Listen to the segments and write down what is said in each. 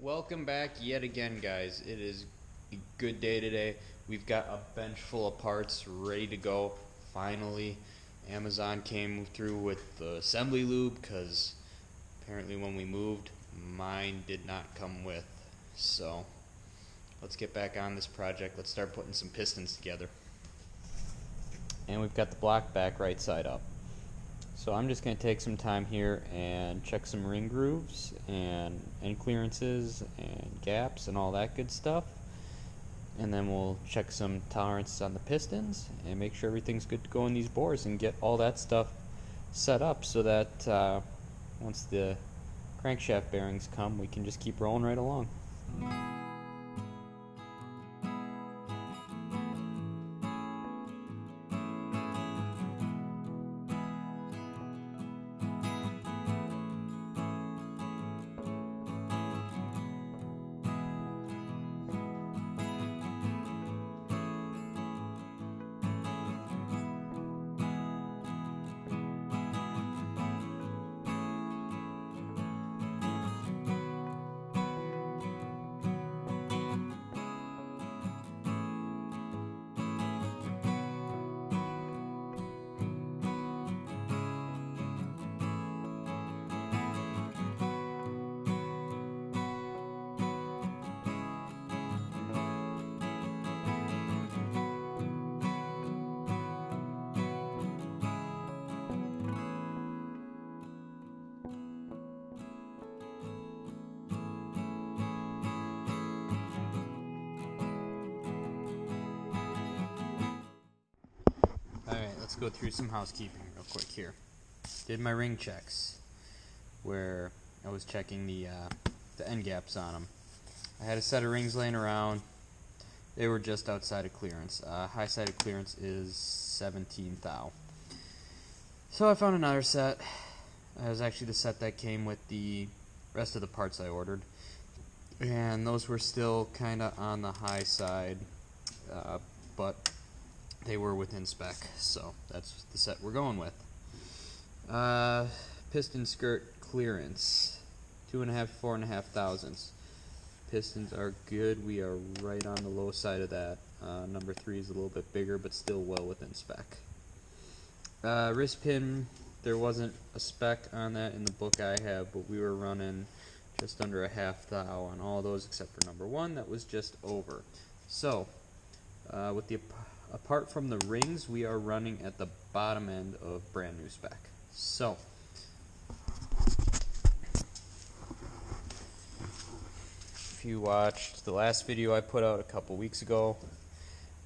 Welcome back yet again, guys. It is a good day today. We've got a bench full of parts ready to go. Finally, Amazon came through with the assembly lube because apparently when we moved, mine did not come with. So let's get back on this project. Let's start putting some pistons together. And we've got the block back right side up. So I'm just going to take some time here and check some ring grooves and end clearances and gaps and all that good stuff. And then we'll check some tolerances on the pistons and make sure everything's good to go in these bores and get all that stuff set up so that once the crankshaft bearings come, we can just keep rolling right along. Alright, let's go through some housekeeping real quick here. Did my ring checks, where I was checking the end gaps on them. I had a set of rings laying around. They were just outside of clearance. High side of clearance is 17 thou. So I found another set. It was actually the set that came with the rest of the parts I ordered. And those were still kind of on the high side, but they were within spec, so that's the set we're going with. Piston skirt clearance, 2.5 to 4.5 thousandths. Pistons are good. We are right on the low side of that. Number 3 is a little bit bigger, but still well within spec. Wrist pin, there wasn't a spec on that in the book I have, but we were running just under a half thou on all those except for number 1, that was just over. So, apart from the rings, we are running at the bottom end of brand new spec. So, if you watched the last video I put out a couple weeks ago,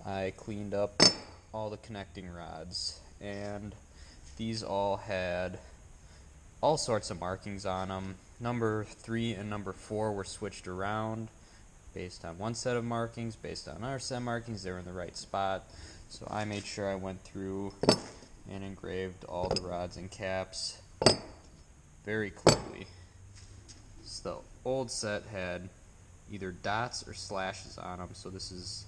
I cleaned up all the connecting rods, and these all had all sorts of markings on them. Number 3 and number 4 were switched around based on one set of markings, based on our set of markings. They were in the right spot, so I made sure I went through and engraved all the rods and caps very clearly. So the old set had either dots or slashes on them, so this is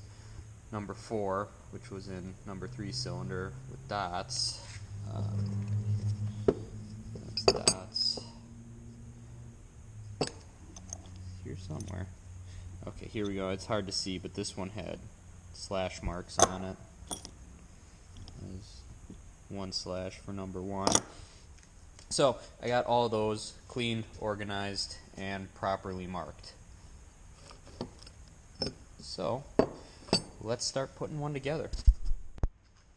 number 4, which was in number 3 cylinder with dots. That's dots here somewhere. Okay, here we go. It's hard to see, but this one had slash marks on it. There's 1 slash for number 1. So, I got all those cleaned, organized, and properly marked. So, let's start putting one together.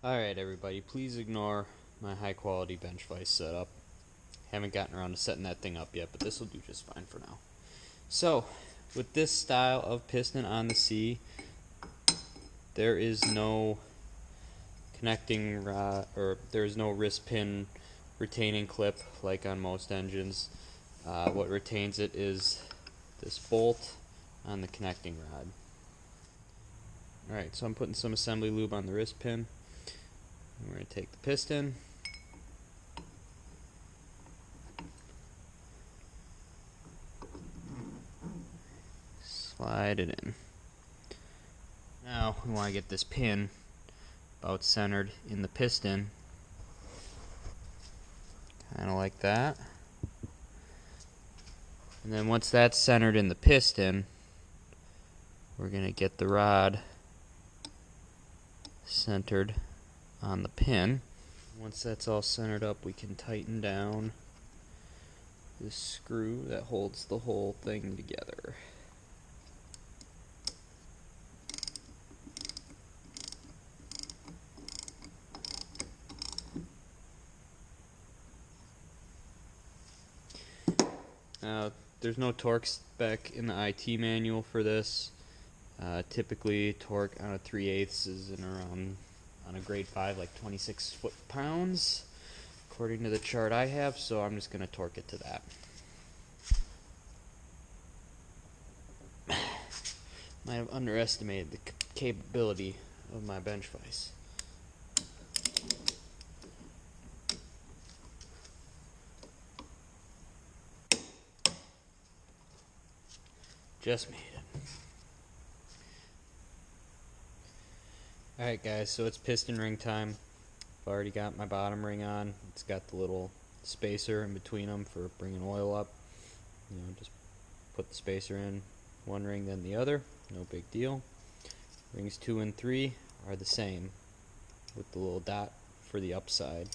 Alright everybody, please ignore my high quality bench vise setup. Haven't gotten around to setting that thing up yet, but this will do just fine for now. So, with this style of piston on the C, there is no connecting rod, or there is no wrist pin retaining clip like on most engines. What retains it is this bolt on the connecting rod. Alright, so I'm putting some assembly lube on the wrist pin. We're going to take the piston, slide it in. Now we want to get this pin about centered in the piston, kind of like that. And then once that's centered in the piston, we're going to get the rod centered on the pin. Once that's all centered up, we can tighten down this screw that holds the whole thing together. There's no torque spec in the IT manual for this. Typically, torque on a 3/8 is in around, on a grade 5, like 26 foot-pounds, according to the chart I have, so I'm just going to torque it to that. Might have underestimated the capability of my bench vise. Just made it. Alright guys, so it's piston ring time. I've already got my bottom ring on. It's got the little spacer in between them for bringing oil up. You know, just put the spacer in one ring then the other. No big deal. Rings 2 and 3 are the same with the little dot for the upside.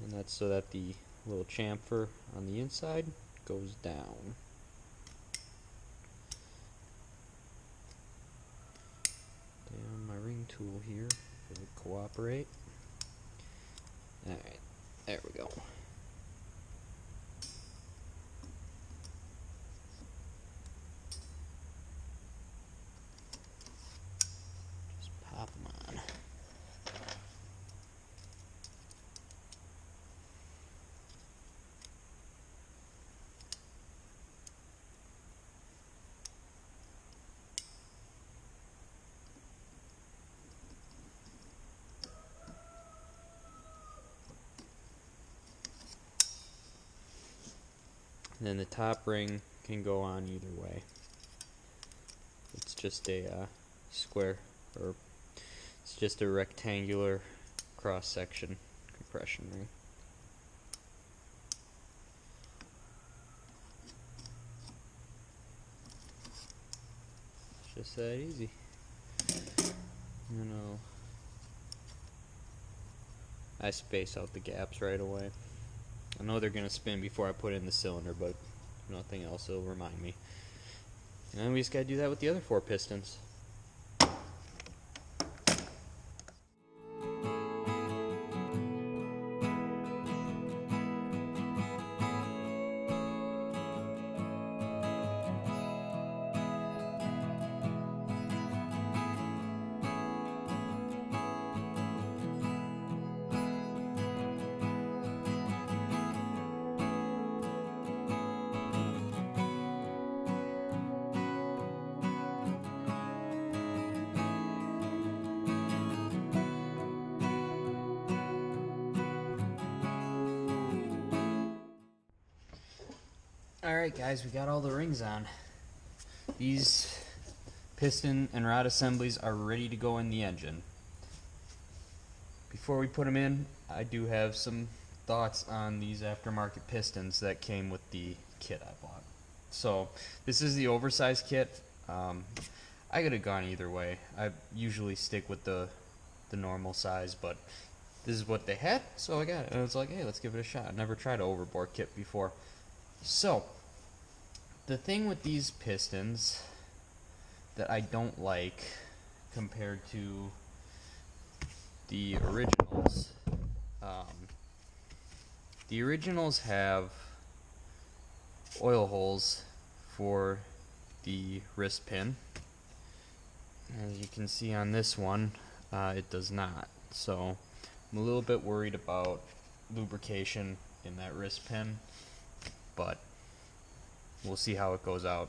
And that's so that the little chamfer on the inside goes down. Down my ring tool here, if it would cooperate. Alright, there we go. Just pop them on. And then the top ring can go on either way. It's just a square, or it's just a rectangular cross-section compression ring. It's just that easy. You know, I space out the gaps right away. I know they're going to spin before I put in the cylinder, but nothing else will remind me. And then we just got to do that with the other 4 pistons. Alright guys, we got all the rings on. These piston and rod assemblies are ready to go in the engine. Before we put them in, I do have some thoughts on these aftermarket pistons that came with the kit I bought. So, this is the oversized kit. I could have gone either way. I usually stick with the normal size, but this is what they had, so I got it. And I was like, hey, let's give it a shot. I've never tried an overbore kit before. So, the thing with these pistons that I don't like compared to the originals, the originals have oil holes for the wrist pin. As you can see on this one, it does not. So I'm a little bit worried about lubrication in that wrist pin, but we'll see how it goes out.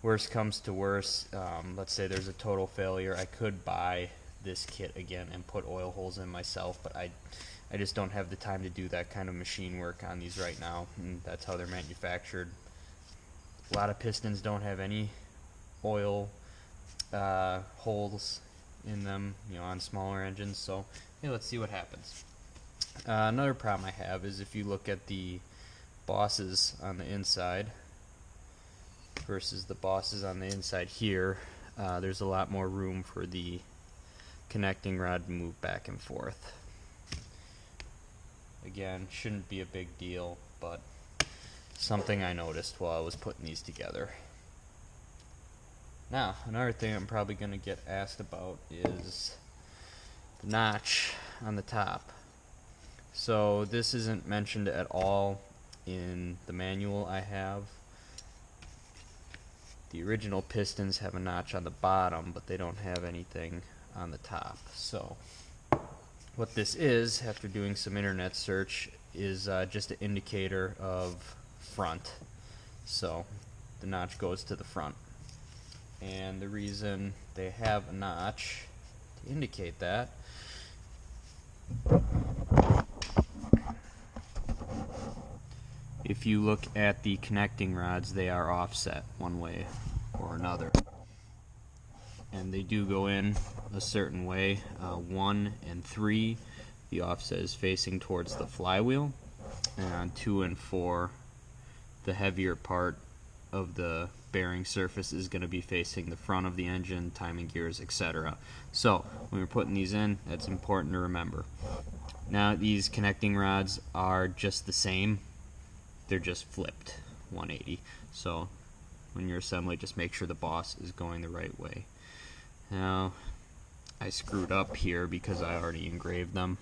Worst comes to worst, let's say there's a total failure. I could buy this kit again and put oil holes in myself, but I just don't have the time to do that kind of machine work on these right now, and that's how they're manufactured. A lot of pistons don't have any oil holes in them, you know, on smaller engines. So, hey, let's see what happens. Another problem I have is if you look at the bosses on the inside versus the bosses on the inside here, there's a lot more room for the connecting rod to move back and forth. Again, shouldn't be a big deal, but something I noticed while I was putting these together. Now, another thing I'm probably going to get asked about is the notch on the top. So this isn't mentioned at all in the manual I have. The original Pistons have a notch on the bottom, but they don't have anything on the top. So what this is, after doing some internet search, is just an indicator of front. So the notch goes to the front. And the reason they have a notch to indicate that, if you look at the connecting rods, they are offset one way or another. And they do go in a certain way. 1 and 3, the offset is facing towards the flywheel. And on 2 and 4, the heavier part of the bearing surface is going to be facing the front of the engine, timing gears, etc. So when we're putting these in, that's important to remember. Now these connecting rods are just the same, they're just flipped 180. So when you're assembling, just make sure the boss is going the right way. Now I screwed up here because I already engraved them,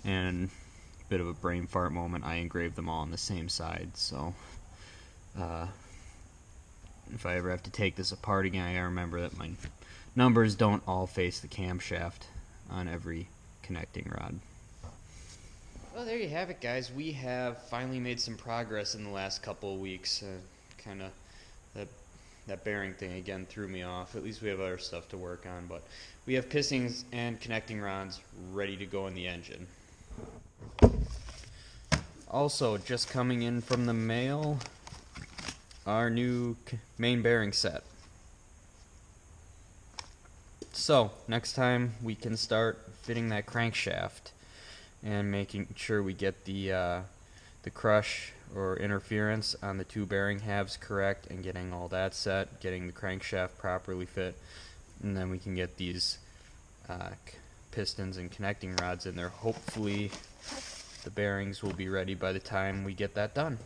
and a bit of a brain fart moment, I engraved them all on the same side. So if I ever have to take this apart again, I gotta remember that my numbers don't all face the camshaft on every connecting rod. Well, there you have it, guys. We have finally made some progress in the last couple of weeks. Kind of that bearing thing again threw me off. At least we have other stuff to work on, but we have pistons and connecting rods ready to go in the engine. Also, just coming in from the mail, our new main bearing set. So next time we can start fitting that crankshaft and making sure we get the crush or interference on the 2 bearing halves correct, and getting all that set, getting the crankshaft properly fit, and then we can get these pistons and connecting rods in there. Hopefully the bearings will be ready by the time we get that done.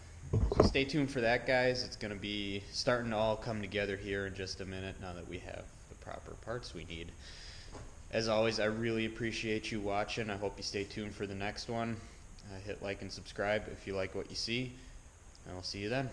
So stay tuned for that, guys. It's going to be starting to all come together here in just a minute now that we have the proper parts we need. As always, I really appreciate you watching. I hope you stay tuned for the next one. Hit like and subscribe if you like what you see, and I'll see you then.